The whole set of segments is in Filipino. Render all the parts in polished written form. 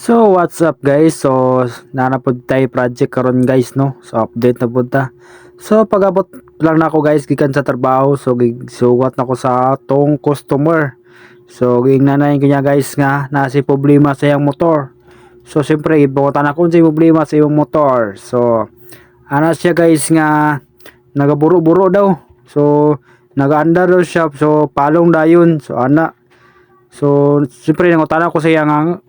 So what's up guys? So nanapod tayo project karon guys no. So update na pud ta. So pag-abot lang nako guys gikan sa trabaho, so gisuwat nako sa tong customer. So gingnanayin ko niya guys nga na si problema sa iyang motor. So siyempre ibutan ako sa problema sa iyong motor. So ana siya guys nga nagaburo-buro daw. So nagaandar daw siya, so palong dayon. So ana. So siyempre nangutan ko sa iya nga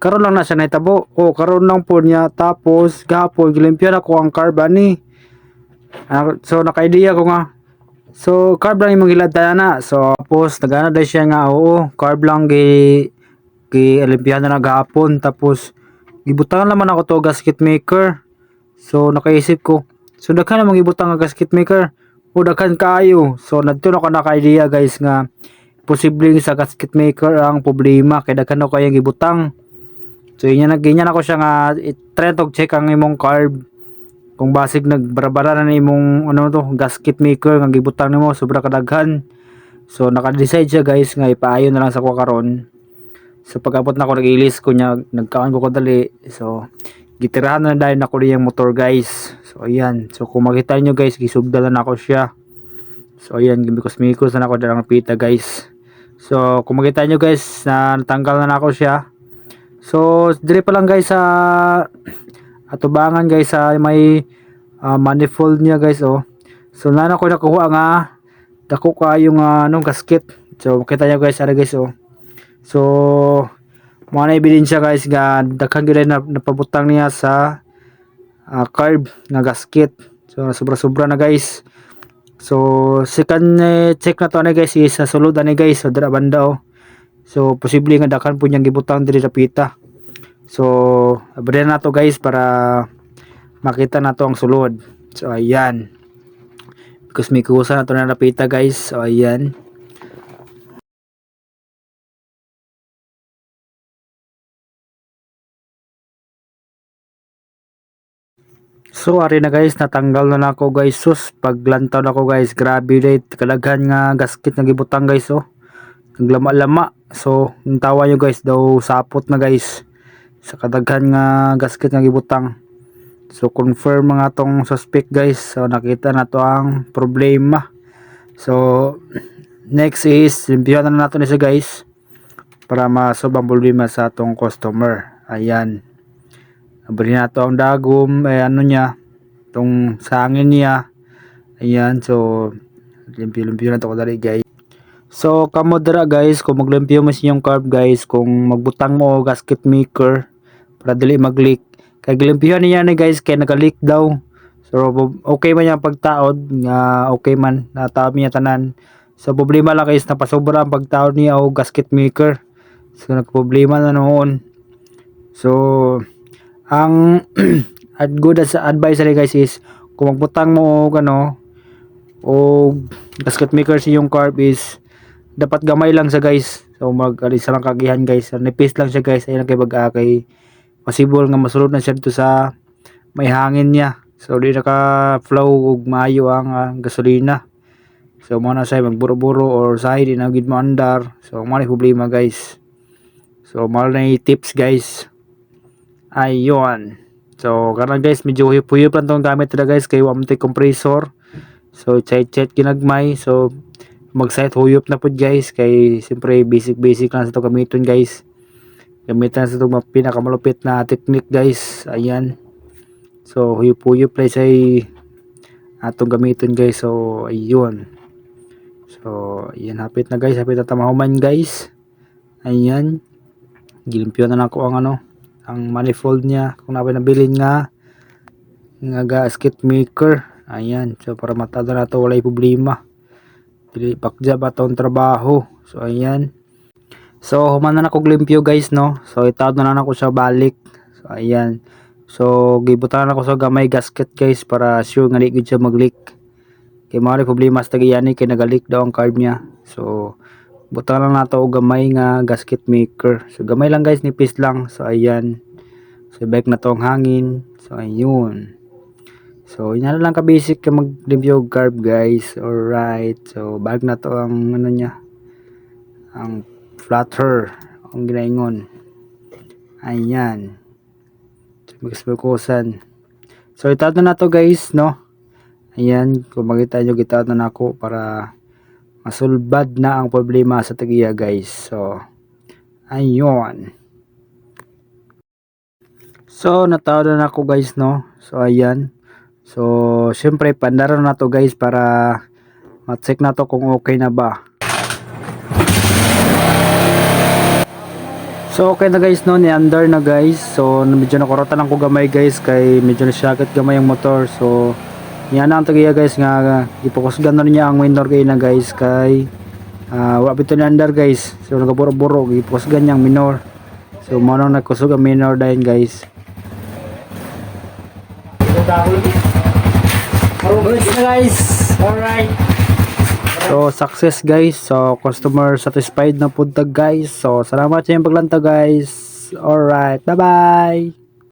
karon lang na siya nahitabo. Karon lang po niya, tapos gahapon gilimpyan ako ang carb ani. So naka-idea ko nga. So carb lang imong hilad na. So tapos nagana dai siya nga carb lang gi limpyahan na gahapon, tapos gibutangan naman ako to gasket maker. So nakaisip ko, so daghan namang gibutang nga gasket maker. Daghan kaayo. So nadto na ko naka-idea guys nga posibleng sa gasket maker ang problema kay daghan ako kayang gibutang. So ganyan ako siya nga i-try to check ang imong carb kung basig nagbarabara na imong ano to gasket maker nga gibutang nimo sobra kadaghan. So naka-decide siya guys nga ipaayo na lang sa ko karon. So pag-abot na ko nag-ilis ko nya, nagkaon ko kadali. So gitirahan na dahil ako niyang motor guys. So ayan, so kung makita nyo guys gisugdalan ako siya. So ayan, gimikos-mikos na ako dalang pita guys. So kung makita nyo guys na natanggal na ako siya. So dire pa lang guys sa atubangan guys sa may manifold niya guys So nana ko nakuha nga dako kayo nga gasket. So makita niyo guys ara guys So mo na ebidensya guys nga daghan gyud na napabutang niya sa carb nga gasket. So sobra-sobra na guys. So second check na to na guys is sa sulod ani guys, so dira banda So posible nga daghan po niyang gibutang diri sa pita. So abri na to guys para makita na to ang sulod. So ayan. Because may kusa na to na napita guys. So ayan. So ari na guys, natanggal na nako guys. Sus paglantaw nako guys, grabe dayt kadaghan nga gasket nga gibutang guys naglama-lama. So tawa nyo guys daw sapot na guys sa kadaghan nga gasket nga gibutang. So confirm mga tong suspect guys. So nakita na to ang problema. So next is limpihan na natin siya guys para masolve ang problema sa atong customer. Ayan. Abri na to ang dagom ano niya, tong sangin niya. Ayan, so limpyo-limpyo na to ko dali guys. So kamo dira guys, kung maglimpyo mo sa inyong carb guys, kung magbutang mo og gasket maker para dili mag-leak. Kay gilimpyuhan niya ni guys kay naka-leak daw. So okay man yung pagtaod nga okay man nataod niya tanan. So problema lang guys napasobra ang pagtaod niya og gasket maker. So nagproblema na noon. So ang good as advice rin guys is kung magbutang mo og o gasket maker sa yung carb is dapat gamay lang sa guys. So mag-alisa lang kagihan guys. So, nipis lang siya guys. Ayun kay kay possible nga masulod na siya dito sa may hangin niya. So di naka flow og maayo ang gasolina. So mo na say magburo-buro or say di na gid mo andar. So mo na problema guys. So mo na tips guys. Ayun. So karon guys medyo huyop-huyop lang tong gamit nila guys kay wa man compressor. So chat ginagmay. So mag-set huyop na pud guys kay siyempre basic lang sa to gamiton guys. Gamitan sa itong pinakamalupit na technique guys. Ayan. So huyop-huyop play say atong gamiton guys. So ayun. So ayan, hapit na guys, hapit na tamahuman guys. Ayan. Gilimpyo na nako ang ang manifold niya kung napay nabilin nga gasket maker. Ayan. So para matada na to walay problema. Dili pakja ba tong trabaho. So ayan. So human na nako limpyo guys no. So itawad na lang ako siya balik. So ayan. So gibutan ako sa gamay gasket guys para sure nga di gid siya mag-leak. Kay mao problema sa tagayani kay naga-leak daw ang carb niya. So butang lang nato og gamay nga gasket maker. So gamay lang guys, nipis lang. So ayan. So bike na to ang hangin. So ayun. So yun na lang ka basic ka maglimpyo og carb guys. Alright. So bag na to ang niya. Ang flutter ang ginaingon. Ayan. Mag-focusan. So itato na to guys, no. Ayan, kung makita nyo gitato na ako para masulbad na ang problema sa tagiya guys. So ayun. So natao na ako guys, no. So ayan. So syempre pandaro na to guys para ma-check na to kung okay na ba. So okay na guys, no, ni-under na guys. So medyo nakurota lang ko gamay guys kay medyo nasyagat gamay ang motor. So yan ang tagiya guys nga ipokusgan na niya ang minor kay na guys kay wa bito ni under guys. So nagaburo-buro ipokusgan niya ang minor. So mo nang nagkusog ang minor dahil guys. Good na guys. Alright. So success guys. So customer satisfied na punta guys. So salamat sa inyong paglanta guys. Alright. Bye bye.